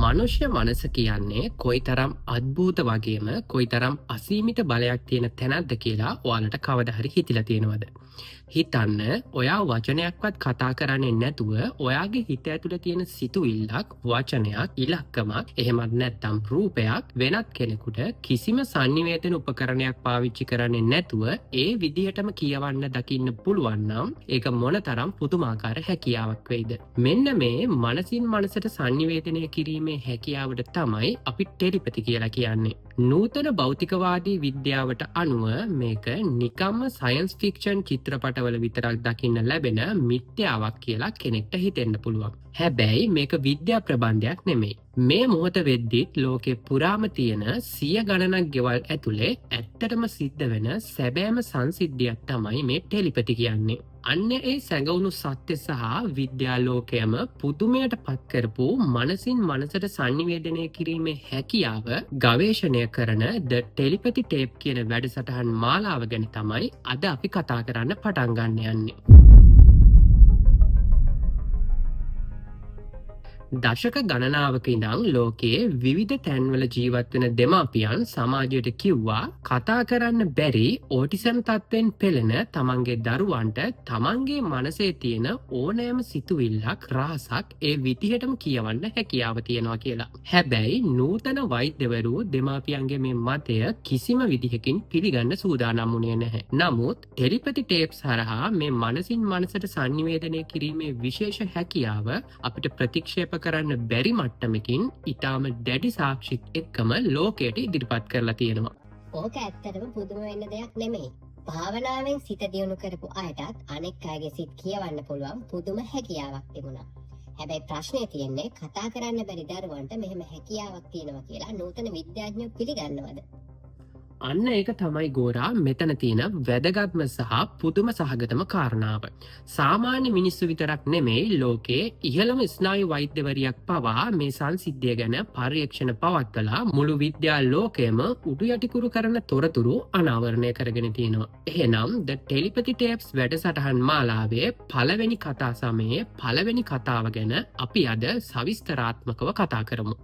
මනුෂ්‍ය මනස කියන්නේ කොයිතරම් අද්භූත වගේම කොයිතරම් අසීමිත බලයක් තියෙන තැනක්ද කියලා ඔයාලට කවදා හරි හිතිලා තියෙනවද? හිතන්න, ඔයා වචනයක්වත් කතා කරන්නේ නැතුව ඔයාගේ හිත ඇතුලේ තියෙන සිතුවිල්ලක්, වචනයක්, ඉලක්කමක්, එහෙමත් නැත්නම් රූපයක් වෙනත් කෙනෙකුට කිසිම සංනිවේදන උපකරණයක් පාවිච්චි කරන්නේ නැතුව ඒ විදිහටම කියවන්න දකින්න පුළුවන් නම් ඒක මොනතරම් පුදුමාකාර හැකියාවක් වෙයිද? මෙන්න මේ මනසින් මනසට සංනිවේදනය කිරීමේ හැකියාවට තමයි අපි ටෙලිපති කියලා කියන්නේ. නූතන භෞතිකවාදී විද්‍යාවට අනුව මේක නිකම්ම සයන්ස් ෆික්ෂන් චිත්‍රපටවල විතරක් දකින්න ලැබෙන මිත්‍යාවක් කියලා කෙනෙක්ට හිතෙන්න පුළුවන්. හැබැයි මේක විද්‍යා ප්‍රබන්ධයක් නෙමෙයි. මේ මොහොත වෙද්දිත් ලෝකේ පුරාම තියෙන 100 ගණනක් ගෙවල් ඇතුලේ ඇත්තටම සිද්ධ වෙන සැබෑම සංසිද්ධියක් තමයි මේ ටෙලිපති කියන්නේ. අන්න ඒ සැඟවුණු සත්‍ය සහ විද්‍යා ලෝකයම පුදුමයට පත් කරපු මනසින් මනසට සංනිවේදනය කිරීමේ හැකියාව ගවේෂණය කරන ද ටෙලිපති ටේප් කියන වැඩසටහන් මාලාව ගැන තමයි අද අපි කතා කරන්න පටන් ගන්න යන්නේ. දශක ගණනාවක ඉඳන් ලෝකයේ විවිධ තැන්වල ජීවත් වෙන දෙමාපියන් සමාජයට කිව්වා කතා කරන්න බැරි ඕටිසම් තත්ත්වෙන් පෙළෙන තමන්ගේ දරුවන්ට තමන්ගේ මනසේ තියෙන ඕනෑම සිතුවිල්ලක් රහසක් ඒ විදිහටම කියවන්න හැකියාව තියෙනවා කියලා. හැබැයි නූතන වෛද්‍යවරු දෙමාපියන්ගේ මේ මතය කිසිම විදිහකින් පිළිගන්න සූදානම් වුණේ නැහැ. නමුත් ටෙලිපති ටේප්ස් හරහා මේ මනසින් මනසට සංනිවේදනය කිරීමේ විශේෂ හැකියාව අපිට ප්‍රතික්ෂේප කරන්න බැරි මට්ටමකින් ඊටාම දැඩි සාක්ෂිත් එක්කම ලෝකයට ඉදිරිපත් කරලා තියෙනවා. ඕක ඇත්තටම පුදුම වෙන්න දෙයක් නෙමෙයි. භාවනාවෙන් සිත දියුණු කරපු අයටත් අනෙක් අයගේ සිත් කියවන්න පුළුවන් පුදුම හැකියාවක් තිබුණා. හැබැයි ප්‍රශ්නේ තියෙන්නේ කතා කරන්න බැරි දරුවන්ට මෙහෙම හැකියාවක් තියෙනවා කියලා නූතන විද්‍යාඥයෝ පිළිගන්නවද? අන්න ඒක තමයි ගෝරා මෙතන තියෙන වැදගත්ම සහ පුදුම සහගතම කාරණාව. සාමාන්‍ය මිනිස්සු විතරක් නෙමෙයි ලෝකයේ ඉහළම ස්නායු වෛද්‍යවරියක් පවා මේ සංසිද්ධිය ගැන පරීක්ෂණ පවත්වලා මුළු විද්‍යා ලෝකයම උඩු යටිකුරු කරන තොරතුරු අනාවරණය කරගෙන තියෙනවා. එහෙනම් ද ටෙලිපති ටේප්ස් වැඩසටහන් මාලාවේ පළවෙනි කතා සමයේ පළවෙනි කතාව ගැන අපි අද සවිස්තරාත්මකව කතා කරමු.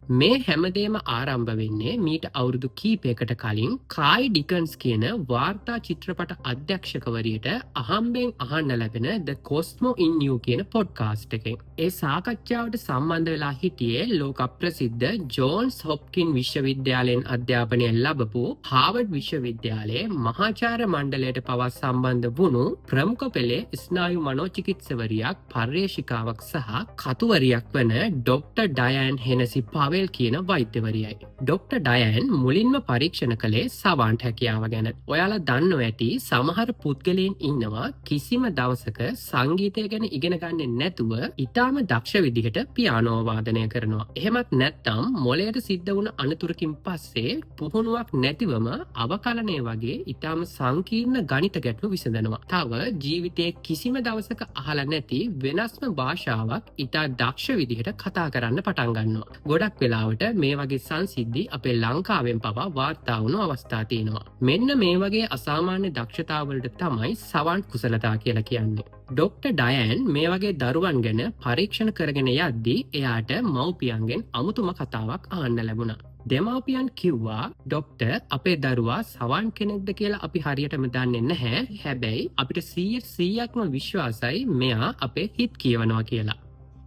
මේ හැමදේම ආරම්භ වෙන්නේ මීට අවුරුදු කීපයකට කලින් කායි ඩිකන්ස් කියන වාර්තා චිත්‍රපට අධ්‍යක්ෂකවරියට අහම්බෙන් අහන්න ලැබෙන ද කොස්මෝ ඉන් යූ කියන පොඩ්කාස්ට් එකෙන්. ඒ සාකච්ඡාවට සම්බන්ධ වෙලා හිටියේ ලෝක ප්‍රසිද්ධ ජෝන්ස් හොප්කින් විශ්වවිද්‍යාලයෙන් අධ්‍යාපනය ලැබපු හාවර්ඩ් විශ්වවිද්‍යාලයේ මහාචාර්ය මණ්ඩලයට පවා සම්බන්ධ වුණු ප්‍රමුඛ පෙළේ ස්නායු මනෝචිකිත්සවරියක්, පර්යේෂිකාවක් සහ කතුවරියක් වන ඩොක්ටර් ඩයන් හෙනසි පවෙල් කියන වෛද්‍යවරියයි. ඩොක්ටර් ඩයන් මුලින්ම පරීක්ෂණ කළේ සවන්ට් හැකියාව ගැන. ඔයාලා දන්නව ඇති සමහර පුද්ගලයන් ඉන්නවා කිසිම දවසක සංගීතය ගැන ඉගෙන ගන්නේ නැතුව ඉතාම දක්ෂ විදිහට පියානෝ වාදනය කරනවා. එහෙමත් නැත්නම් මොළයට සිද්ධ වුණ අනතුරකින් පස්සේ පුහුණුවක් නැතිවම අවකලනය වගේ ඉතාම සංකීර්ණ ගණිත ගැටලු විසඳනවා. තව ජීවිතයේ කිසිම දවසක අහලා නැති වෙනස්ම භාෂාවක් ඉතා දක්ෂ විදිහට කතා කරන්න පටන් ගන්නවා. ගොඩක් වෙලාවට මේ වගේ සංසිද්ධි අපේ ලංකාවෙන් පවා වාර්තා වුණු අවස්ථා තියෙනවා. මෙන්න මේ වගේ අසාමාන්‍ය දක්ෂතාවලට තමයි සවන්ට් කුසලතා කියලා කියන්නේ. ඩොක්ටර් ඩයන් මේ වගේ දරුවන් ගැන පරීක්ෂණ කරගෙන යද්දී එයාට මව්පියන්ගෙන් අමුතුම කතාවක් අහන්න ලැබුණා. දෙමාපියන් කිව්වා ඩොක්ටර් අපේ දරුවා සවන් කෙනෙක්ද කියලා අපි හරියටම දන්නේ නැහැ. හැබැයි අපිට 100%ක්ම විශ්වාසයි මෙයා අපේ හිත් කියවනවා කියලා.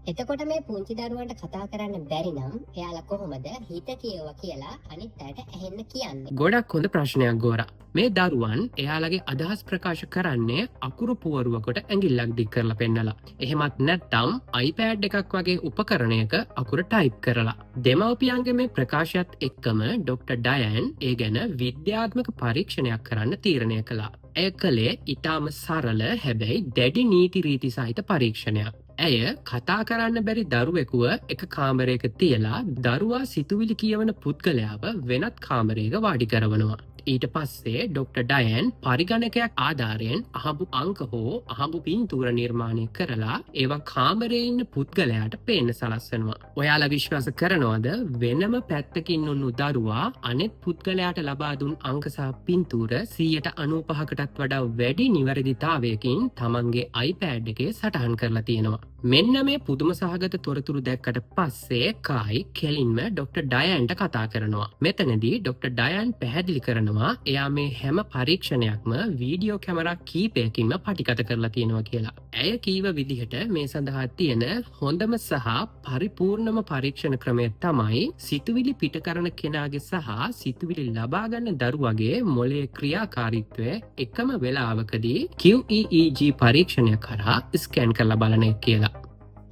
එතකොට මේ පුංචි දරුවන්ට කතා කරන්න බැරි නම් එයාලා කොහොමද හිත කියවුවා කියලා අනිත් අයට ඇහෙන්න කියන්නේ? ගොඩක් හොඳ ප්‍රශ්නයක් ගෝරා. මේ දරුවන් එයාලගේ අදහස් ප්‍රකාශ කරන්නේ අකුරු පුවරුවකට ඇඟිල්ලක් දික් කරලා පෙන්නලා. එහෙමත් නැත්නම් iPad එකක් වගේ උපකරණයක අකුර ටයිප් කරලා. දෙමව්පියන්ගේ මේ ප්‍රකාශයත් එක්කම ඩොක්ටර් ඩයන් ඒ ගැන විද්‍යාත්මක පරීක්ෂණයක් කරන්න තීරණය කළා. ඇය කළේ ඊටාම සරල හැබැයි දැඩි නීති රීති සහිත පරීක්ෂණයක්. ඇය කතා කරන්න බැරි දරුවෙකුව එක කාමරයක තියලා දරුවා සිතුවිලි කියවන පුද්ගලයාව වෙනත් කාමරයක වාඩි කරවනවා. ඊට පස්සේ ඩොක්ටර් ඩයන් පරිගණකයක් ආධාරයෙන් අහඹු අංක හෝ අහඹු පින්තූර නිර්මාණය කරලා ඒවා කාමරේ ඉන්න පුද්ගලයාට පේන්න සලස්වනවා. ඔයාලා විශ්වාස කරනවද වෙනම පැත්තකින් උන්නු දරුවා අනෙත් පුද්ගලයාට ලබා දුන් අංක සහ පින්තූර 95%කටත් වඩා වැඩි නිවැරදිතාවයකින් තමන්ගේ iPad එකේ සටහන් කරලා තියෙනවා. මෙන්න මේ පුදුම සහගත තොරතුරු දැක්කට පස්සේ කායි කෙලින්ම ඩොක්ටර් ඩයන්ට කතා කරනවා. මෙතනදී ඩොක්ටර් ඩයන් පැහැදිලි කරනවා එයා මේ හැම පරීක්ෂණයක්ම වීඩියෝ කැමරා කීපයකින්ම පටිගත කරලා තියෙනවා කියලා. ඇය කීව විදිහට මේ සඳහා තියෙන හොඳම සහ පරිපූර්ණම පරීක්ෂණ ක්‍රමය තමයි සිතුවිලි පිට කරන කෙනාගේ සහ සිතුවිලි ලබා ගන්න දරුවගේ මොළයේ ක්‍රියාකාරීත්වය එකම වෙලාවකදී QEEG පරීක්ෂණය කරා ස්කෑන් කරලා බලන එක කියලා.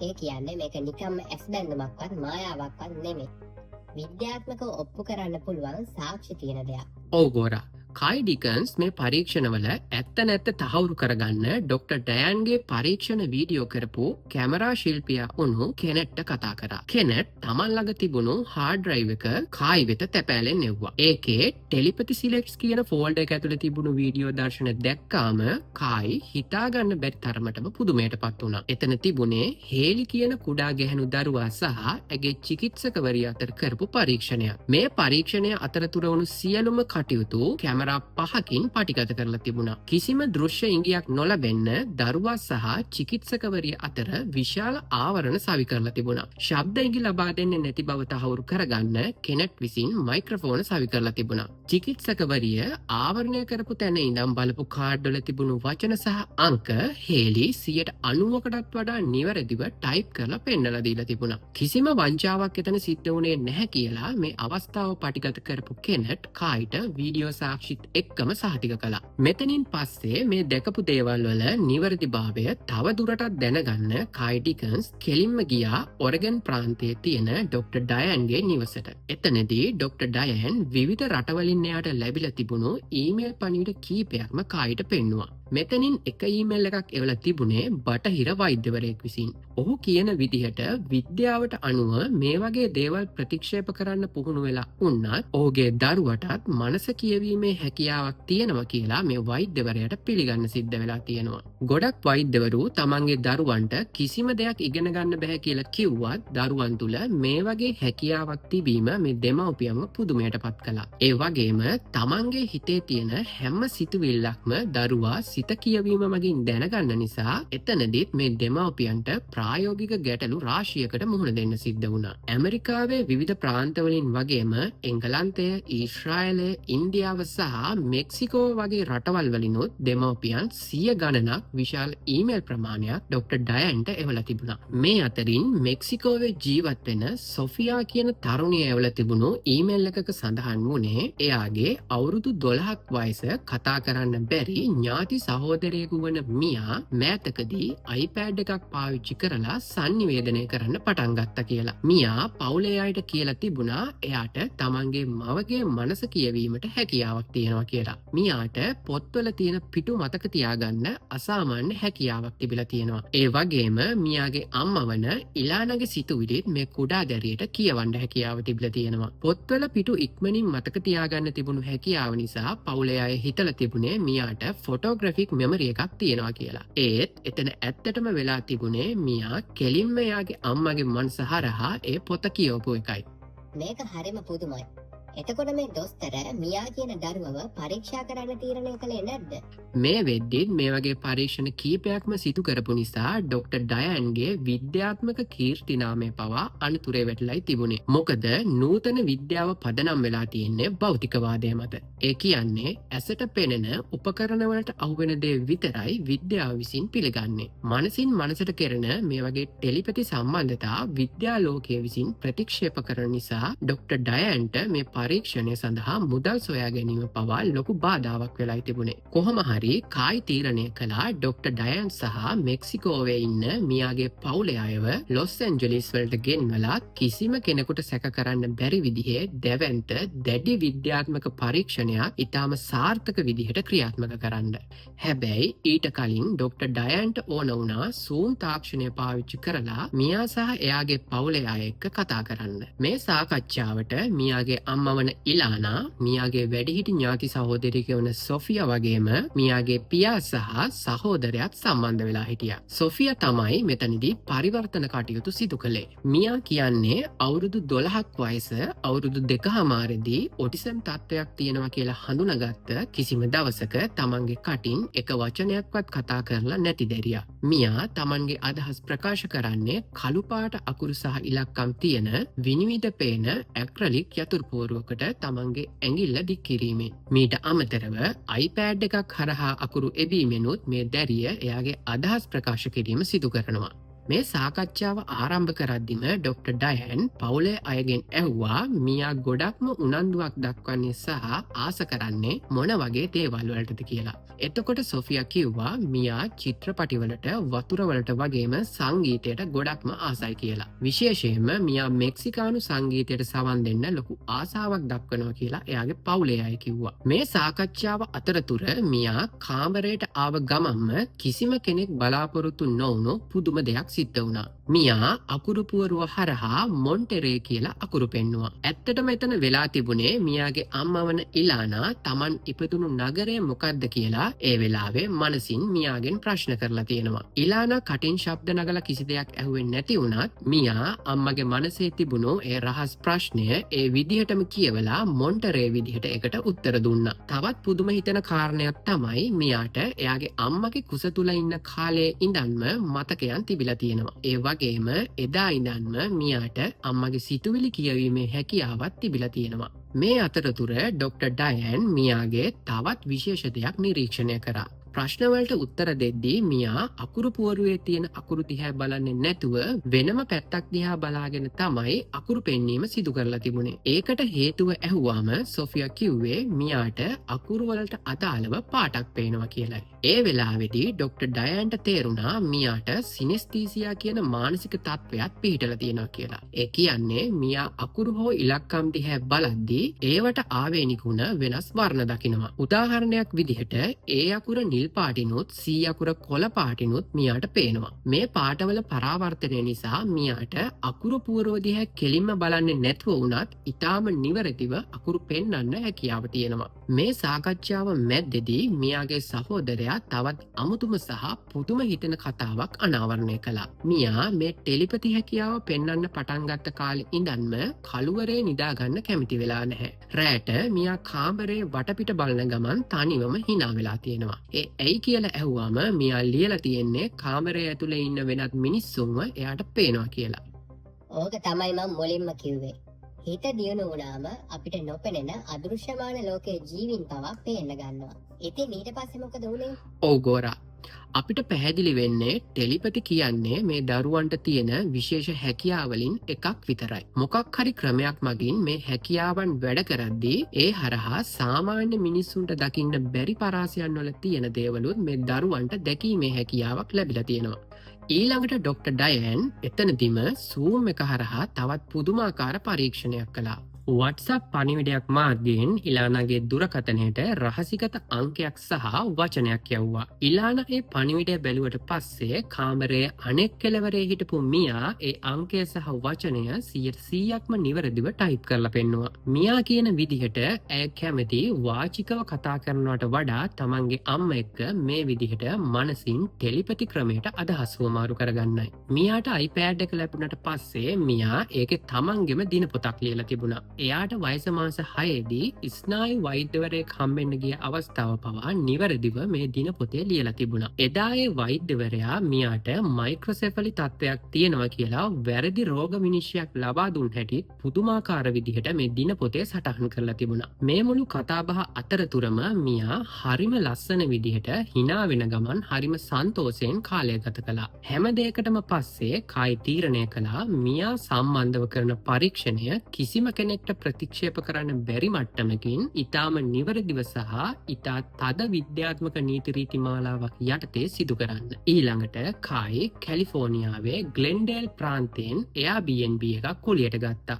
ඒ කියන්නේ මේක නිකම්ම ඇස් බැඳුමක්වත් මායාවක්වත් නෙමෙයි. විද්‍යාත්මකව ඔප්පු කරන්න පුළුවන් සාක්ෂි තියෙන දෙයක්. ඔව් ගෝරා. කායි ඩිකන්ස් මේ පරීක්ෂණවල ඇත්ත නැත්ත තහවුරු කරගන්න ඩොක්ටර් ඩයන්ගේ පරීක්ෂණ වීඩියෝ කරපු කැමරා ශිල්පියා වුණු කෙනෙට්ට කතා කරා. කෙනෙට් තමන් ළඟ තිබුණු හાર્ඩ් ඩ්‍රයිව් එක කායි වෙත තැපෑලෙන් එව්වා. ඒකේ ටෙලිපති සිලෙක්ට්ස් කියන ෆෝල්ඩර් එක ඇතුලේ තිබුණු වීඩියෝ දර්ශන දැක්කාම කායි හිතාගන්න බැරි තරමටම පුදුමයටපත් වුණා. එතන තිබුණේ හේලි කියන කුඩා ගැහැණු දරුවා සහ ඇගේ චිකිත්සකවරිය අතර කරපු පරීක්ෂණයක්. මේ පරීක්ෂණය අතරතුර වුණු සියලුම කටයුතු කැමරා 5කින් පටිගත කරලා තිබුණා. කිසිම දෘශ්‍ය ඉඟියක් නොලැබෙන්න දරුවා සහ චිකිත්සකවරිය අතර විශාල ආවරණ සවි කරලා තිබුණා. ශබ්ද ඉඟි ලබා දෙන්නේ නැති බව තහවුරු කරගන්න කෙනෙක් විසින් මයික්‍රොෆෝන සවි කරලා තිබුණා. චිකිත්සකවරිය ආවරණය කරපු තැන ඉඳන් බලපු කාඩ් වල තිබුණු වචන සහ අංක හේලි 90%කටත් වඩා නිවැරදිව ටයිප් කරලා පෙන්නලා දීලා තිබුණා. කිසිම වංචාවක් එතන සිද්ධ වුණේ නැහැ කියලා මේ අවස්ථාව පටිගත කරපු කෙනෙක් කායිට වීඩියෝ සාක්ෂි එක්කම සහතික කළා. මෙතනින් පස්සේ මේ දැකපු දේවල් වල නිවැරදිභාවය තව දුරටත් දැනගන්න කායි ඩිකන්ස් කෙලින්ම ගියා ඔරගන් ප්‍රාන්තයේ තියෙන ඩොක්ටර් ඩයන්ගේ නිවසට. එතනදී ඩොක්ටර් ඩයන් විවිධ රටවලින් එයාට ලැබිලා තිබුණු ඊමේල් පණිවිඩ කීපයක්ම කායිට පෙන්නුවා. මෙතනින් එක ඊමේල් එකක් එවලා තිබුණේ බටහිර වෛද්‍යවරයෙක් විසින්. ඔහු කියන විදිහට විද්‍යාවට අනුව මේ වගේ දේවල් ප්‍රතික්ෂේප කරන්න පුහුණු වෙලා වුණත් ඔහුගේ දරුවටත් මනස කියවීමේ හැකියාවක් තියෙනවා කියලා මේ වෛද්‍යවරයාට පිළිගන්න සිද්ධ වෙලා තියෙනවා. ගොඩක් වෛද්‍යවරු තමන්ගේ දරුවන්ට කිසිම දෙයක් ඉගෙන ගන්න බෑ කියලා කිව්වත් දරුවන් තුල මේ වගේ හැකියාවක් තිබීම මේ දෙමව්පියන්ව පුදුමයටපත් කළා. ඒ වගේම තමන්ගේ හිතේ තියෙන හැම සිතුවිල්ලක්ම දරුවා සිත කියවීම මගින් දැනගන්න නිසා එතනදිත් මේ දෙමව්පියන්ට ප්‍රායෝගික ගැටලු රාශියකට මුහුණ දෙන්න සිද්ධ වුණා. ඇමරිකාවේ විවිධ ප්‍රාන්තවලින් වගේම එංගලන්තය, ඊශ්‍රායලය, ඉන්දියාව සහ මෙක්සිකෝ වගේ රටවල් වලිනුත් දෙමව්පියන් 100 ගණනක් විශාල ඊමේල් ප්‍රමාණයක් ඩොක්ටර් ඩයන්ට එවලා තිබුණා. මේ අතරින් මෙක්සිකෝවේ ජීවත් වෙන සොෆියා කියන තරුණිය එවලා තිබුණු ඊමේල් එකක සඳහන් වුණේ එයාගේ අවුරුදු 12ක් වයස කතා කරන්න බැරි ඥාති සහෝදරයෙකු වන මියා මෑතකදී iPad එකක් පාවිච්චි කරලා සංනිවේදනය කරන්න පටන් ගත්තා කියලා. මියා පවුලේ අයට කියලා තිබුණා එයාට තමන්ගේ මවගේ මනස කියවීමට හැකියාවක් තියෙනවා කියලා. මියාට පොත්වල තියෙන පිටු මතක තියාගන්න අසාමාන්‍ය හැකියාවක් තිබිලා තියෙනවා. ඒ වගේම මියාගේ අම්මා වන ඉලානගේ සිතුවිලිත් මේ කුඩා දැරියට කියවන්න හැකියාව තිබිලා තියෙනවා. පොත්වල පිටු ඉක්මනින් මතක තියාගන්න තිබුණු හැකියාව නිසා පවුලේ අය හිතලා තිබුණේ මියාට ෆොටෝග්‍රැෆික් මෙමරි එකක් තියෙනවා කියලා. ඒත් එතන ඇත්තටම වෙලා තිබුණේ මියා කෙලින්ම එයාගේ අම්මගේ මනස හරහා ඒ පොත කියවපු එකයි. මේක හරිම පුදුමයි. එතකොට මේ දොස්තර මියා කියන දරුවව පරීක්ෂා කරන්න තීරණය කළේ නැද්ද? මේ වෙද්දිත් මේ වගේ පරීක්ෂණ කීපයක්ම සිදු කරපු නිසා ඩොක්ටර් ඩයන්ගේ විද්‍යාත්මක කීර්තිනාමය පවා අනතුරේ වැටලයි තිබුණේ. මොකද නූතන විද්‍යාව පදනම් වෙලා තියෙන්නේ භෞතිකවාදය මත. ඒ කියන්නේ ඇසට පෙනෙන උපකරණ වලට අහුවෙන දේ විතරයි විද්‍යාව විසින් පිළිගන්නේ. මනසින් මනසට කෙරෙන මේ වගේ ටෙලිපති සම්බන්ධතා විද්‍යා ලෝකයේ විසින් ප්‍රතික්ෂේප කරන නිසා ඩොක්ටර් ඩයන්ට මේ පරීක්ෂණය සඳහා මුදල් සොයා ගැනීම පවා ලොකු බාධාවක් වෙලා තිබුණේ. කොහොම හරි කායි තීරණය කළා ඩොක්ටර් ඩයන් සහ මෙක්සිකෝවේ ඉන්න මියාගේ පවුලේ අයව ලොස් ඇන්ජලිස් වලට ගෙන්වලා කිසිම කෙනෙකුට සැක කරන්න බැරි විදිහේ දැවැන්ත දැඩි විද්‍යාත්මක පරීක්ෂණයක් ඉතාම සාර්ථක විදිහට ක්‍රියාත්මක කරන්න. හැබැයි ඊට කලින් ඩොක්ටර් ඩයන්ට ඕන වුණා සූම් තාක්ෂණය පාවිච්චි කරලා මියා සහ එයාගේ පවුලේ අය එක්ක කතා කරන්න. මේ සාකච්ඡාවට මියාගේ අම්මා අම්මවන ඉලානා මියාගේ වැඩිහිටි ඥාති සහෝදරියක වන සොෆියා වගේම මියාගේ පියා සහ සහෝදරයාත් සම්බන්ධ වෙලා හිටියා. සොෆියා තමයි මෙතනදී පරිවර්තන කටයුතු සිදු කළේ. මියා කියන්නේ අවුරුදු 12ක් වයස අවුරුදු 2කමාරදී ඔටිසම් තත්ත්වයක් තියෙනවා කියලා හඳුනාගත්ත කිසිම දවසක තමන්ගේ කටින් එක වචනයක්වත් කතා කරලා නැති දැරියා. මියා තමන්ගේ අදහස් ප්‍රකාශ කරන්නේ කළු පාට අකුරු සහ ඉලක්කම් තියෙන විනිවිද පේන ඇක්‍රලික් යතුරුපෝරුවකට තමන්ගේ ඇඟිල්ල දික් කිරීමෙන්. මීට අමතරව iPad එකක් හරහා අකුරු එබීමෙනුත් මේ දැරිය එයාගේ අදහස් ප්‍රකාශ කිරීම සිදු කරනවා. මේ සාකච්ඡාව ආරම්භ කරද්දිම ඩොක්ටර් ඩයන් පවුලේ අයගෙන් ඇහුවා මියා ගොඩක්ම උනන්දුවක් දක්වන්නේ සහ ආස කරන්නේ මොන වගේ දේවල් වලටද කියලා. එතකොට සොෆියා කිව්වා මියා චිත්‍රපටිවලට වතුරවලට වගේම සංගීතයට ගොඩක්ම ආසයි කියලා. විශේෂයෙන්ම මියා මෙක්සිකානු සංගීතයට සවන් දෙන්න ලොකු ආසාවක් දක්වනවා කියලා එයාගේ පවුලේ අය කිව්වා. මේ සාකච්ඡාව අතරතුර මියා කාමරයට ආව ගමන්ම කිසිම කෙනෙක් බලාපොරොත්තු නොවුණු පුදුම දෙයක් සිද්ධ වුණා. මියා අකුරු පුවරුව හරහා මොන්ටෙරේ කියලා අකුරු පෙන්නුවා. ඇත්තටම එතන වෙලා තිබුණේ මියාගේ අම්මා වන ඉලානා තමන් ඉපදුණු නගරය මොකක්ද කියලා ඒ වෙලාවේ මනසින් මියාගෙන් ප්‍රශ්න කරලා තියෙනවා. ඉලානා කටින් ශබ්ද නගලා කිසි දෙයක් ඇහුවෙන්නේ නැති වුණත් මියා අම්මගේ මනසේ තිබුණු ඒ රහස් ප්‍රශ්නය ඒ විදිහටම කියවලා මොන්ටෙරේ විදිහට එකට උත්තර දුන්නා. තවත් පුදුම හිතෙන කාරණයක් තමයි මියාට එයාගේ අම්මගේ කුස තුල ඉන්න කාලේ ඉඳන්ම මතකයන් තිබිලා තියෙනවා. ඒ වගේම එදා ඉඳන්ම මියාට අම්මගේ සිතුවිලි කියවීමේ හැකියාවක් තිබිලා තියෙනවා. මේ අතරතුර ඩොක්ටර් ඩයන් මියාගේ තවත් විශේෂ දෙයක් නිරීක්ෂණය කරා. ප්‍රශ්නවලට උත්තර දෙද්දී මියා අකුරු පුවරුවේ තියෙන අකුරු දිහා බලන්නේ නැතුව වෙනම පැත්තක් දිහා බලාගෙන තමයි අකුරු පෙන්වීම සිදු කරලා තිබුණේ. ඒකට හේතුව ඇහුවාම සොෆියා කිව්වේ මියාට අකුරු වලට අදාළව පාටක් පේනවා කියලයි. ඒ වෙලාවේදී ඩොක්ටර් ඩයන්ට තේරුණා මියාට සිනෙස්තීසියා කියන මානසික තත්වයක් පිහිටලා තියෙනවා කියලා. ඒ කියන්නේ මියා අකුරු හෝ ඉලක්කම් දිහා බලද්දී ඒවට ආවේනික වුණ වෙනස් වර්ණ දකිනවා. උදාහරණයක් විදිහට ඒ අකුර නිල් පාටිනුත් C අකුර කොළ පාටිනුත් මියාට පේනවා. මේ පාටවල පරාවර්තනය නිසා මියාට අකුරු පුවරුව දිහා කෙලින්ම බලන්නේ නැතුව වුණත් ඊටාම නිවැරදිව අකුරු පෙන්වන්න හැකියාව තියෙනවා. මේ සාකච්ඡාව මැද්දේදී මියාගේ සහෝදරයා තවත් අමුතුම සහ පුදුම හිතෙන කතාවක් අනාවරණය කළා. මියා මේ ටෙලිපති හැකියාව පෙන්වන්න පටන් ගත්ත කාලේ ඉඳන්ම කළුවරේ නිදා ගන්න කැමති වෙලා නැහැ. රැට මියා කාමරේ වටපිට බලන ගමන් තනිවම hina වෙලා තියෙනවා. ඇයි කියලා ඇහුවාම මියා ලියලා තියෙන්නේ කාමරය ඇතුලේ ඉන්න වෙනත් මිනිස්සුන්ව එයාට පේනවා කියලා. ඕක තමයි මම මුලින්ම කිව්වේ. හිත දියුණු වුණාම අපිට නොපෙනෙන අදෘශ්‍යමාන ලෝකයේ ජීවින් පවා පේන්න ගන්නවා. ඉතින් ඊට පස්සේ මොකද වුනේ? ඔව් ගෝරා. අපිට පැහැදිලි වෙන්නේ ටෙලිපති කියන්නේ මේ දරුවන්ට තියෙන විශේෂ හැකියාවලින් එකක් විතරයි. මොකක් හරි ක්‍රමයක් මගින් මේ හැකියාවන් වැඩ කරද්දී ඒ හරහා සාමාන්‍ය මිනිස්සුන්ට දකින්න බැරි පරාසයන් වල තියෙන දේවලුත් මේ දරුවන්ට දැකීමේ හැකියාවක් ලැබිලා තියෙනවා. ඊළඟට ඩොක්ටර් ඩයන් එතනදිම සූම් එක හරහා තවත් පුදුමාකාර පරීක්ෂණයක් කළා. WhatsApp පණිවිඩයක් මාර්ගයෙන් ඉලානාගේ දුරකථනයට රහසිගත අංකයක් සහ වචනයක් යවුවා. ඉලානා ඒ පණිවිඩය බැලුවට පස්සේ කාමරයේ අනෙක් කෙළවරේ හිටපු මියා ඒ අංකය සහ වචනය 100%ක්ම නිවැරදිව ටයිප් කරලා පෙන්නුවා. මියා කියන විදිහට ඇය කැමති වාචිකව කතා කරනවට වඩා තමන්ගේ අම්මා එක්ක මේ විදිහට මනසින් ටෙලිපති ක්‍රමයට අදහස් වමාරු කරගන්නයි. මියාට iPad එක ලැබුණට පස්සේ මියා ඒකේ තමන්ගේම දිනපොතක් ලියලා තිබුණා. එයාට වයස මාස 6දී ස්නායු වෛද්‍යවරයෙක් හම්බෙන්න ගිය අවස්ථාව පවා නිවැරදිව මේ දිනපොතේ ලියලා තිබුණා. එදා ඒ වෛද්‍යවරයා මියාට මයික්‍රොසෙෆලි තත්ත්වයක් තියෙනවා කියලා වැරදි රෝග විනිශ්චයක් ලබා දුන් හැටි පුදුමාකාර විදිහට මේ දිනපොතේ සටහන් කරලා තිබුණා. මේ මුළු කතාබහ අතරතුරම මියා හරිම ලස්සන විදිහට hina වෙන ගමන් හරිම සන්තෝෂයෙන් කාලය ගත කළා. හැම දෙයකටම පස්සේ කායි තීරණය කළා මියා සම්බන්ධව කරන පරීක්ෂණය කිසිම කෙනෙක්ට ප්‍රතික්ෂේප කරන්න බැරි මට්ටමකින් ඉතාම නිවැරදිව සහ ඉතා තද විද්‍යාත්මක නීති රීති මාලාවක් යටතේ සිදු කරන්න. ඊළඟට කායි කැලිෆෝනියාවේ ග්ලෙන්ඩේල් ප්‍රාන්තයෙන් Airbnb එකක් කුලියට ගත්තා.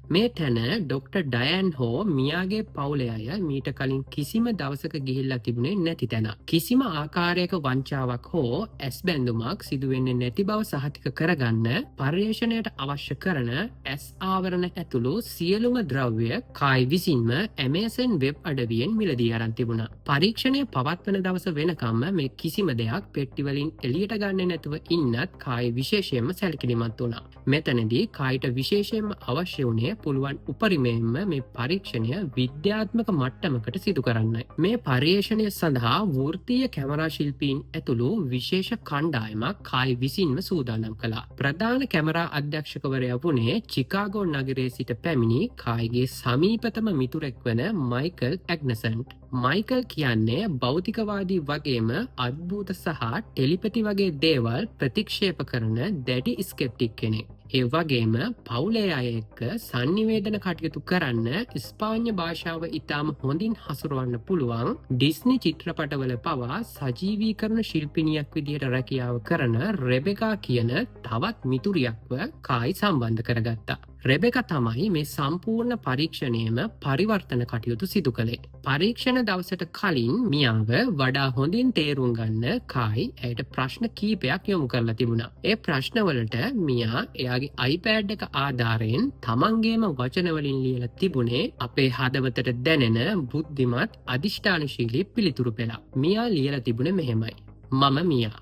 මේ තැන ඩොක්ටර් ඩයන් හෝ මියාගේ පවුලේ අය මීට කලින් කිසිම දවසක ගිහිල්ලා තිබුණේ නැති තැන. කිසිම ආකාරයක වංචාවක් හෝ ඇස් බැඳුමක් සිදුවෙන්නේ නැති බව සහතික කරගන්න පර්යේෂණයට අවශ්‍ය කරන ඇස් ආවරණ ඇතුළු සියලුම ද්‍රව්‍ය කායි විසින්ම ඇමේසන් වෙබ් අඩවියෙන් මිලදී අරන් තිබුණා. පරීක්ෂණය පවත්වන දවස වෙනකම්ම මේ කිසිම දෙයක් පෙට්ටිවලින් එළියට ගන්නේ නැතුව ඉන්නත් කායි විශේෂයෙන්ම සැලකිලිමත් වුණා. මෙතනදී කායිට විශේෂයෙන්ම අවශ්‍ය වුණේ පුළුවන් උපරිමයෙන්ම මේ පරීක්ෂණය විද්‍යාත්මක මට්ටමකට සිදු කරන්නයි. මේ පර්යේෂණය සඳහා වෘත්තීය කැමරා ශිල්පීන් ඇතුළු විශේෂ කණ්ඩායමක් කායි විසින්ම සූදානම් කළා. ප්‍රධාන කැමරා අධ්‍යක්ෂකවරයා වුණේ චිකාගෝ නගරයේ සිට පැමිණි කායිගේ සමීපතම මිතුරෙක් වන මයිකල් ඇග්නසන්ට්. මයිකල් කියන්නේ භෞතිකවාදී වගේම අද්භූත සහ ටෙලිපති වගේ දේවල් ප්‍රතික්ෂේප කරන දැඩි ස්කෙප්ටික් කෙනෙක්. ඒ වගේම පවුලේ අය එක්ක සංනිවේදන කටයුතු කරන්න ස්පාඤ්ඤ භාෂාව ඉතාම හොඳින් හසුරවන්න පුළුවන් ඩිස්නි චිත්‍රපටවල පවා සජීවීකරණ ශිල්පිනියක් විදිහට රැකියාව කරන රෙබෙකා කියන තවත් මිතුරියක්ව කායි සම්බන්ධ කරගත්තා. රෙබෙකා තමයි මේ සම්පූර්ණ පරීක්ෂණයම පරිවර්තන කටයුතු සිදු කළේ. පරීක්ෂණ දවසට කලින් මියාව වඩා හොඳින් තේරුම් ගන්න කායි ඇයට ප්‍රශ්න කීපයක් යොමු කරලා තිබුණා. ඒ ප්‍රශ්නවලට මියා එයාගේ iPad එක ආධාරයෙන් තමන්ගේම වචනවලින් ලියලා තිබුණේ අපේ හදවතට දැනෙන බුද්ධිමත් අධිෂ්ඨානශීලී පිළිතුරු පෙළක්. මියා ලියලා තිබුණේ මෙහෙමයි. මම මියා.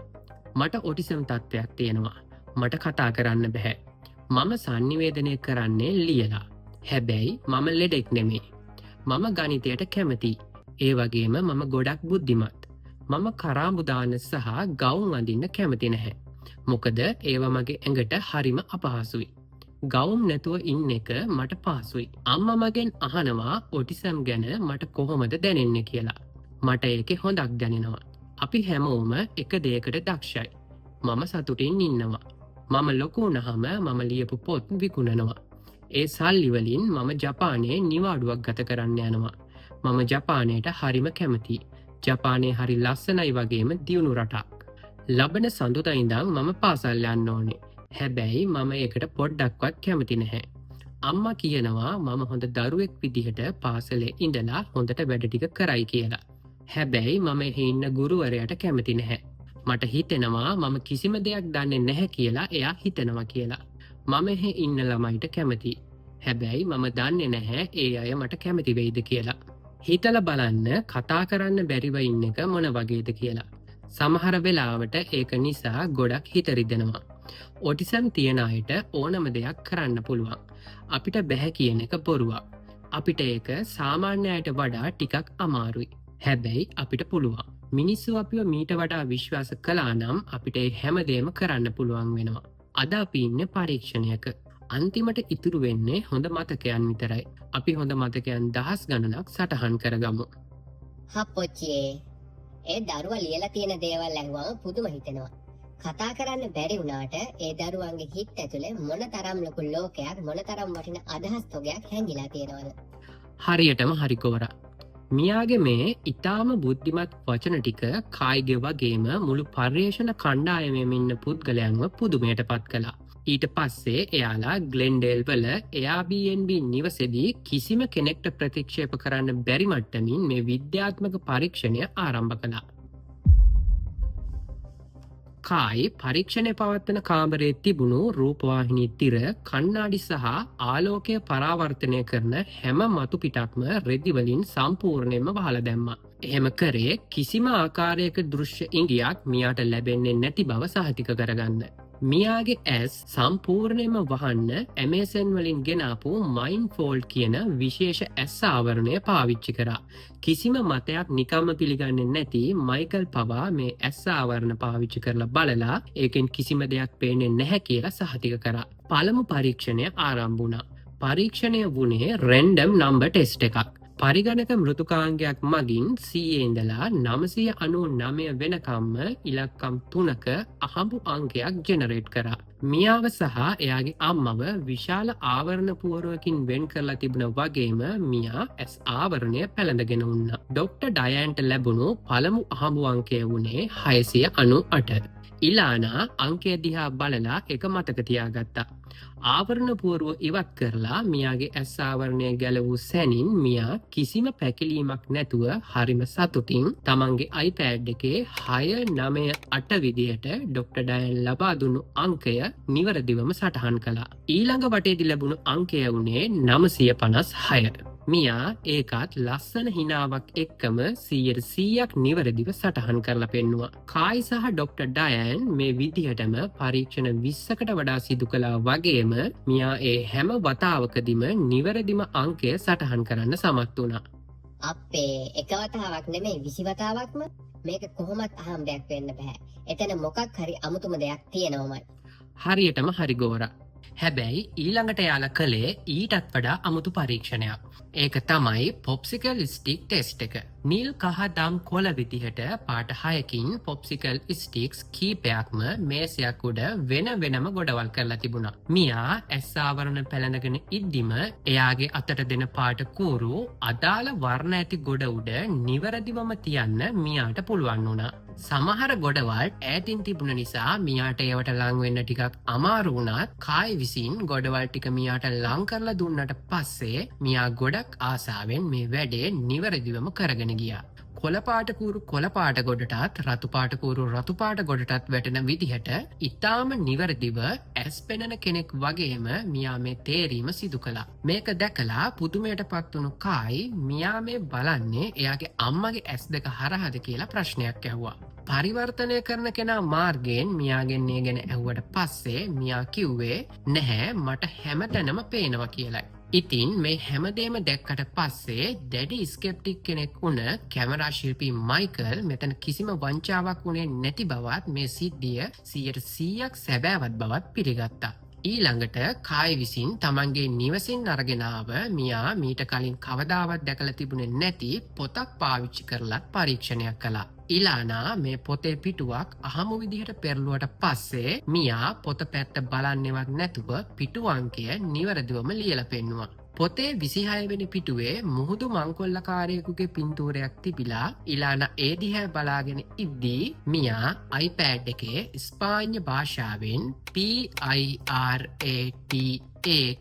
මට ඔටිසම් තත්ත්වයක් තියෙනවා. මට කතා කරන්න බැහැ. මම සංනිවේදනය කරන්නේ ලියලා. හැබැයි මම ලෙඩෙක් නෙමේ. මම ගණිතයට කැමතියි. ඒ වගේම මම ගොඩක් බුද්ධිමත්. මම කරාඹු දාන්න සහ ගවුම් අඳින්න කැමති නැහැ. මොකද ඒව මගේ ඇඟට හරිම අපහසුයි. ගවුම් නැතුව ඉන්න එක මට පහසුයි. අම්මා මගෙන් අහනවා ඔටිසම් ගැන මට කොහොමද දැනෙන්නේ කියලා. මට ඒකේ හොඳක් දැනෙනවා. අපි හැමෝම එක දෙයකට දක්ෂයි. මම සතුටින් ඉන්නවා. මම ලොකු වුණාම මම ලියපු පොත් විකුණනවා. ඒ සල්ලි වලින් මම ජපානයේ නිවාඩුවක් ගත කරන්න යනවා. මම ජපානයට හරිම කැමතියි. ජපානයේ හරි ලස්සනයි වගේම දියුණු රටක්. ලබන සඳුදා ඉඳන් මම පාසල් යන්න ඕනේ. හැබැයි මම ඒකට පොඩ්ඩක්වත් කැමති නැහැ. අම්මා කියනවා මම හොඳ දරුවෙක් විදිහට පාසලේ ඉඳලා හොඳට වැඩ ටික කරයි කියලා. හැබැයි මම එහි ඉන්න ගුරුවරයාට කැමති නැහැ. මට හිතෙනවා මම කිසිම දෙයක් දන්නේ නැහැ කියලා එයා හිතනවා කියලා. මම එහි ඉන්න ළමයිට කැමතියි. හැබැයි මම දන්නේ නැහැ ඒ අය මට කැමති වෙයිද කියලා. හිතලා බලන්න කතා කරන්න බැරිව ඉන්න එක මොන වගේද කියලා. සමහර වෙලාවට ඒක නිසා ගොඩක් හිත රිදෙනවා. ඔටිසම් තියන අයට ඕනම දෙයක් කරන්න පුළුවන්. අපිට බැහැ කියන එක බොරුවක්. අපිට ඒක සාමාන්‍ය අයට වඩා ටිකක් අමාරුයි. හැබැයි අපිට පුළුවන්. මිනිස්සු අපිව මීට වඩා විශ්වාස කළා නම් අපිට ඒ හැමදේම කරන්න පුළුවන් වෙනවා. අද අපි ඉන්නේ පරීක්ෂණයක. අන්තිමට ඉතුරු වෙන්නේ හොඳ මතකයන් විතරයි. අපි හොඳ මතකයන් දහස් ගණනක් සටහන් කරගමු. හප්පොච්චියේ ඒ දරුවා ලියලා තියෙන දේවල් ඇහුවම පුදුම හිතෙනවා. කතා කරන්න බැරි වුණාට ඒ දරුවන්ගේ හිත ඇතුලේ මොනතරම් ලොකු ලෝකයක් මොනතරම් වටින අදහස් තොගයක් හැංගිලා තියෙනවද? හරියටම හරි ගෝරා. මියාගේ මේ ඉතාම බුද්ධිමත් වචන ටික කායිගේ වගේම මුළු පර්යේෂණ කණ්ඩායමේම ඉන්න පුද්ගලයන්ව පුදුමයට පත් කළා. ඊට පස්සේ එයාලා ග්ලෙන්ඩේල් වල Airbnb නිවසේදී කිසිම කෙනෙක්ට ප්‍රතික්ෂේප කරන්න බැරි මට්ටමින් මේ විද්‍යාත්මක පරීක්ෂණය ආරම්භ කළා. කායි පරීක්ෂණය පවත්වන කාමරයේ තිබුණු රූපවාහිනී තිර කණ්ණාඩි සහ ආලෝකය පරාවර්තනය කරන හැම මතු පිටක්ම රෙදි වලින් සම්පූර්ණයෙන්ම වහලා දැම්මා. එහෙම කරේ කිසිම ආකාරයක දෘශ්‍ය ඉඟියක් මියාට ලැබෙන්නේ නැති බව සහතික කරගන්න. මියාගේ ඇස් සම්පූර්ණයෙන්ම වහන්න ඇමේසන් වලින් ගෙනාපු මයින්ෆෝල්ඩ් කියන විශේෂ ඇස් ආවරණය පාවිච්චි කරා. කිසිම මතයක් නිකම්ම පිළිගන්නේ නැති මයිකල් පවා මේ ඇස් ආවරණ පාවිච්චි කරලා බලලා ඒකෙන් කිසිම දෙයක් පේන්නේ නැහැ කියලා සහතික කරා. පළමු පරීක්ෂණය ආරම්භ වුණා. පරීක්ෂණය වුණේ රැන්ඩම් නම්බර් ටෙස්ට් එකක්. පරිගණක මෘදුකාංගයක් මගින් 100 ඉඳලා 999 වෙනකම්ම ඉලක්කම් 3ක අහඹු අංකයක් ජෙනරේට් කරා. මියාව සහ එයාගේ අම්මව විශාල ආවරණ පුවරුවකින් වෙන් කරලා තිබුණ වගේම මියා ඇස් ආවරණය පැළඳගෙන වුණා. ඩොක්ටර් ඩයන්ට ලැබුණු පළමු අහඹු අංකය වුණේ 698. ඉලානා අංකය දිහා බලලා එක මතක තියාගත්තා. ආවරණ පුවරුව ඉවත් කරලා මියාගේ ඇස් ආවරණය ගැලවූ සැනින් මියා කිසිම පැකිලීමක් නැතුව හරිම සතුටින් තමන්ගේ iPad එකේ 6 9 8 විදියට ඩොක්ටර් ඩයන් ලබා දුන්නු අංකය නිවැරදිවම සටහන් කළා. ඊළඟ වටේදී ලැබුණු අංකය වුණේ 956. මියා ඒකත් ලස්සන හිනාවක් එක්කම 100%ක් නිවැරදිව සටහන් කරලා පෙන්නුවා. කායි සහ ඩොක්ටර් ඩයන් මේ විදිහටම පරීක්ෂණ 20කට වඩා සිදු කළා වගේම මියා ඒ හැම වතාවකදීම නිවැරදිම අංකය සටහන් කරන්න සමත් වුණා. අපේ එක වතාවක් නෙමෙයි 20 වතාවක්ම මේක කොහොමත් අහම්බයක් වෙන්න බෑ. එතන මොකක් හරි අමුතුම දෙයක් තියෙනවමයි. හරියටම හරි ගෝරා. හැබැයි ඊළඟට යාලා කළේ ඊටත් වඩා අමුතු පරීක්ෂණයක්. ඒක තමයි පොප්සිකල් ස්ටික් ටෙස්ට් එක. නිල් කහ දම් කොළ විදිහට පාට 6කින් පොප්සිකල් ස්ටික්ස් කීපයක්ම මේසයක් උඩ වෙන වෙනම ගොඩවල් කරලා තිබුණා. මියා ඇස් ආවරණ පැලඳගෙන ඉද්දිම එයාගේ අතට දෙන පාට කූරු අදාළ වර්ණ ඇති ගොඩ උඩ නිවැරදිවම තියන්න මියාට පුළුවන් වුණා. සමහර ගොඩවල් ඈතින් තිබුණ නිසා මියාට ඒවට ලං වෙන්න ටිකක් අමාරු වුණත් කායි විසින් ගොඩවල් ටික මියාට ලං කරලා දුන්නට පස්සේ මියා ගොඩක් ආසාවෙන් මේ වැඩේ නිවැරදිවම කරගෙන ගියා. කොළපාට කූරු කොළපාට ගොඩටත් රතුපාට කූරු රතුපාට ගොඩටත් වැටෙන විදිහට ඉතාම නිවැරදිව ඇස් පෙනෙන කෙනෙක් වගේම මියා මේ තේරීම සිදු කළා. මේක දැකලා පුදුමයට පත්වුණු කායි මියා මේ බලන්නේ එයාගේ අම්මගේ ඇස් දෙක හරහාද කියලා ප්‍රශ්නයක් ඇහුවා. පරිවර්තනය කරන කෙනා මාර්ගයෙන් මියාගෙන් ඒ ගැන ඇහුවට පස්සේ මියා කිව්වේ නැහැ මට හැමතැනම පේනවා කියලයි. ඉතින් මේ හැමදේම දැක්කට පස්සේ දැඩි ස්කෙප්ටික් කෙනෙක් වුණ කැමරා ශිල්පී මයිකල් මෙතන කිසිම වංචාවක් වුණේ නැති බවත් මේ සිද්ධිය 100%ක් සැබෑවත් බවත් පිළිගත්තා. ඊළඟට කායි විසින් තමන්ගේ නිවසින් අරගෙන ආව මියා මීට කලින් කවදාවත් දැකලා තිබුණේ නැති පොතක් පාවිච්චි කරලත් පරීක්ෂණයක් කළා. ඉලානා මේ පොතේ පිටුවක් අහමු විදිහට පෙරළුවට පස්සේ මියා පොත පැත්ත බලන්නේවත් නැතුව පිටු අංකය නිවැරදිවම ලියලා පෙන්නුවා. පොතේ 26 වෙනි පිටුවේ මුහුදු මංකොල්ලකාරයෙකුගේ පින්තූරයක් තිබිලා ඉලානා ඒ දිහා බලාගෙන ඉද්දී මියා iPad එකේ ස්පාඤ්ඤ භාෂාවෙන් PIRATA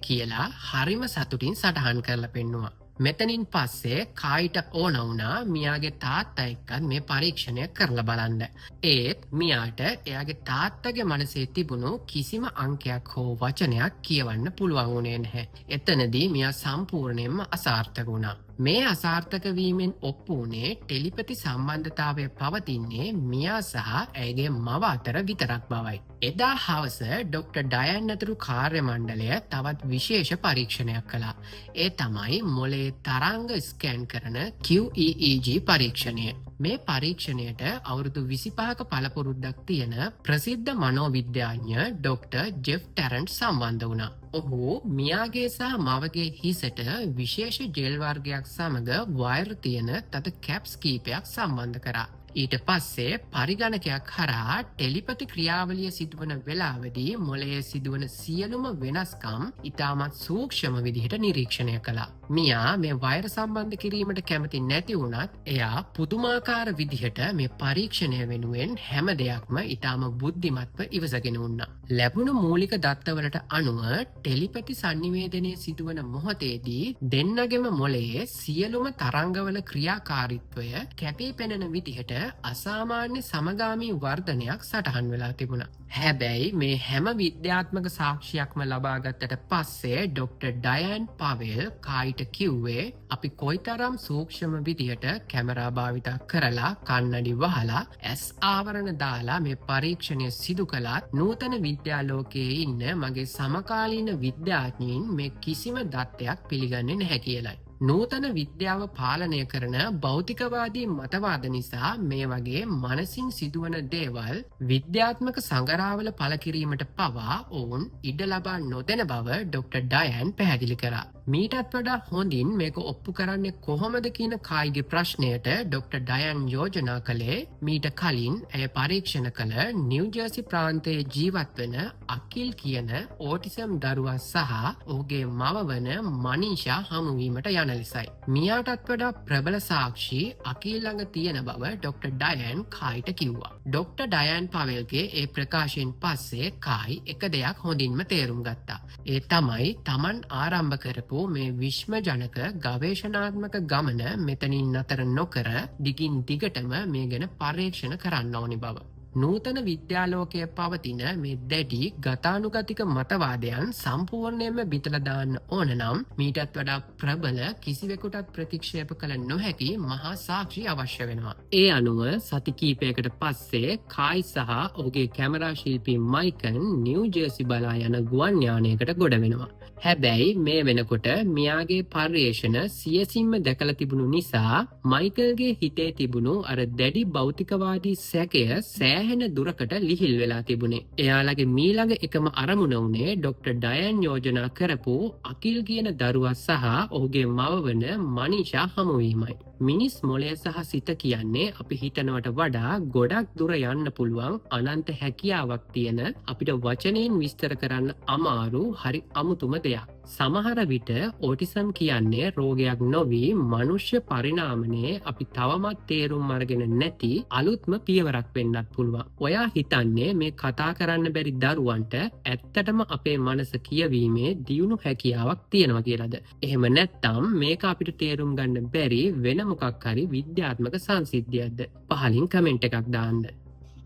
කියලා හරිම සතුටින් සටහන් කරලා පෙන්නුවා. මෙතනින් පස්සේ කායිට ඕන වුණා මියාගේ තාත්තා එක්කත් මේ පරීක්ෂණය කරලා බලන්න. ඒත් මියාට එයාගේ තාත්තගේ මනසේ තිබුණු කිසිම අංකයක් හෝ වචනයක් කියවන්න පුළුවන් වුණේ නැහැ. එතනදී මියා සම්පූර්ණයෙන්ම අසාර්ථක වුණා. මේ අසාර්ථක වීමෙන් ඔප්පු වුණේ ටෙලිපති සම්බන්ධතාවය පවතින්නේ මියා සහ ඇයගේ මව අතර විතරක් බවයි. එදා හවස ඩොක්ටර් ඩයන් ඇතුළු කාර්ය මණ්ඩලය තවත් විශේෂ පරීක්ෂණයක් කළා. ඒ තමයි මොලේ තරංග ස්කෑන් කරන QEEG පරීක්ෂණය. මේ පරීක්ෂණයට අවුරුදු 25ක පළපුරුද්දක් තියෙන ප්‍රසිද්ධ මනෝවිද්‍යාඥ ඩොක්ටර් ජෙෆ් ටැරන්ට් සම්බන්ධ වුණා. ඔහු මියාගේ සහ මවගේ හිසට විශේෂ ජෙල් වර්ගයක් සමග වයර් තියෙන තද කැප්ස් කීපයක් සම්බන්ධ කරා. ඊට පස්සේ පරිගණකයක් හරහා ටෙලිපති ක්‍රියාවලිය සිදුවන වෙලාවදී මොලයේ සිදුවන සියලුම වෙනස්කම් ඉතාමත් සූක්ෂම විදිහට නිරීක්ෂණය කළා. මියා මේ වයර් සම්බන්ධ කිරීමට කැමති නැති වුණත් එයා පුදුමාකාර විදිහට මේ පරීක්ෂණය වෙනුවෙන් හැම දෙයක්ම ඉතාම බුද්ධිමත්ව ඉවසගෙන වුණා. ලැබුණු මූලික දත්තවලට අනුව ටෙලිපති සංනිවේදනය සිදුවන මොහොතේදී දෙන්නගෙම මොලයේ සියලුම තරංගවල ක්‍රියාකාරීත්වය කැපී පෙනෙන විදිහට අසාමාන්‍ය සමගාමී වර්ධනයක් සටහන් වෙලා තිබුණා. හැබැයි මේ හැම විද්‍යාත්මක සාක්ෂියක්ම ලබාගත්තට පස්සේ ඩොක්ටර් ඩයන් පවෙල් කායිට කිව්වේ අපි කොයිතරම් සූක්ෂම විදිහට කැමරා භාවිතා කරලා කන්නඩි වහලා ඇස් ආවරණ දාලා මේ පරීක්ෂණය සිදු කළත් නූතන විද්‍යාලෝකයේ ඉන්න මගේ සමකාලීන විද්‍යාඥයින් මේ කිසිම දත්තයක් පිළිගන්නේ නැහැ කියලයි. නූතන විද්‍යාව පාලනය කරන භෞතිකවාදී මතවාද නිසා මේ වගේ මනසින් සිදුවන දේවල් විද්‍යාත්මක සංගරාවල පළ කිරීමට පවා ඔවුන් ඉඩ ලබා නොදෙන බව ඩොක්ටර් ඩයන් පැහැදිලි කරා. මීටත් වඩා හොඳින් මේක ඔප්පු කරන්නේ කොහොමද කියන කායිගේ ප්‍රශ්නයට ඩොක්ටර් ඩයන් යෝජනා කළේ මීට කලින් ඇය පරීක්ෂණ කළ නිව්ජර්සි ප්‍රාන්තයේ ජීවත් වෙන අකිල් කියන ඕටිසම් දරුවා සහ ඔහුගේ මව වන මනීෂා හමුවීමට යන ලෙසයි. මියාටත් වඩා ප්‍රබල සාක්ෂි අකිල් ළඟ තියෙන බව ඩොක්ටර් ඩයන් කායිට කිව්වා. ඩොක්ටර් ඩයන් පවෙල්ගේ ඒ ප්‍රකාශයෙන් පස්සේ කායි එක දෙයක් හොඳින්ම තේරුම් ගත්තා. ඒ තමයි තමන් ආරම්භ කරපු මේ විශ්ම ජනක ගවේශනාත්මක ගමන මෙතනින් නතර නොකර දිගින් දිගටම මේ ගැන පර්යේෂණ කරන්න ඕනි බව. නූතන විද්‍යාලෝකය පවතින මේ දැඩි ගතානුගතික මතවාදයන් සම්පූර්ණයෙන්ම බිතලදාන්න ඕන නම් මීටත් වඩා ප්‍රබල කිසිවෙකුටත් ප්‍රතික්ෂේප කළ නොහැකි මහා සාක්ෂි අවශ්‍ය වෙනවා. ඒ අනුව සති කීපයකට පස්සේ කායි සහ ඔහුගේ කැමරා ශිල්පී මයිකන් නිව්ජර්සි බලා යන ගුවන් යානයකට ගොඩ වෙනවා. හැබැයි මේ වෙනකොට මියාගේ පර්යේෂණ සියසින්ම දැකලා තිබුණු නිසා මයිකල්ගේ හිතේ තිබුණු අර දැඩි භෞතිකවාදී සැකය සෑහෙන දුරකට ලිහිල් වෙලා තිබුණේ. එයාලගේ මීළඟ එකම අරමුණ වුණේ ඩොක්ටර් ඩයන් යෝජනා කරපු අකිල් කියන දරුවා සහ ඔහුගේ මව වන මනීෂා හමුවීමයි. මිනිස් මොලය සහ සිත කියන්නේ අපි හිතනවට වඩා ගොඩක් දුර යන්න පුළුවන් අනන්ත හැකියාවක් තියෙන අපිට වචනයෙන් විස්තර කරන්න අමාරු හරි අමුතුම දෙයක්. සමහර විට ඕටිසම් කියන්නේ රෝගයක් නොවී මනුෂ්‍ය පරිණාමනයේ අපි තවමත් තේරුම් අරගෙන නැති අලුත්ම පියවරක් වෙන්නත් පුළුවන්. ඔයා හිතන්නේ මේ කතා කරන්න බැරි දරුවන්ට ඇත්තටම අපේ මනස කියවීමේ දියුණු හැකියාවක් තියෙනවා කියලාද? එහෙම නැත්නම් මේක අපිට තේරුම් ගන්න බැරි වෙන මොකක් හරි විද්‍යාත්මක සංසිද්ධියක්ද? පහලින් කමෙන්ට් එකක් දාන්න.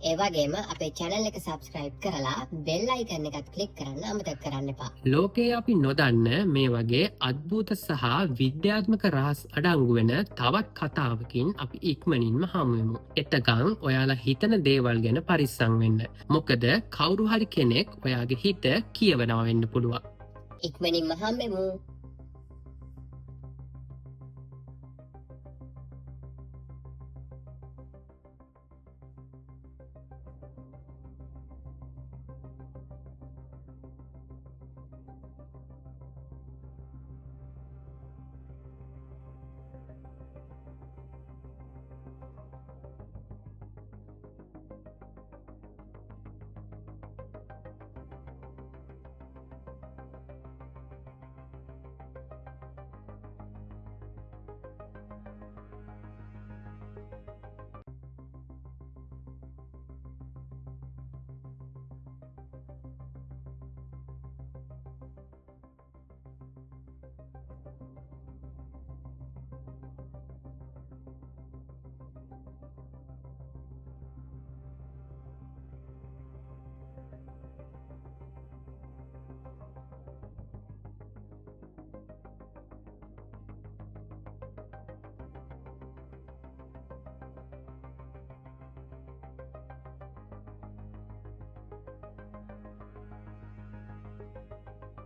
ඒ වගේම අපේ channel එක subscribe කරලා bell icon එකත් click කරන්න අමතක කරන්න එපා. ලෝකයේ අපි නොදන්න මේ වගේ අద్භූත සහ විද්‍යාත්මක රහස් අඩංගු වෙන තවත් කතාවකින් අපි ඉක්මනින්ම හමු වෙමු. එතකන් ඔයාලා හිතන දේවල් ගැන පරිස්සම් වෙන්න. මොකද කවුරු හරි කෙනෙක් ඔයාගේ හිත කියවනවා වෙන්න පුළුවන්. ඉක්මනින්ම හම්බෙමු.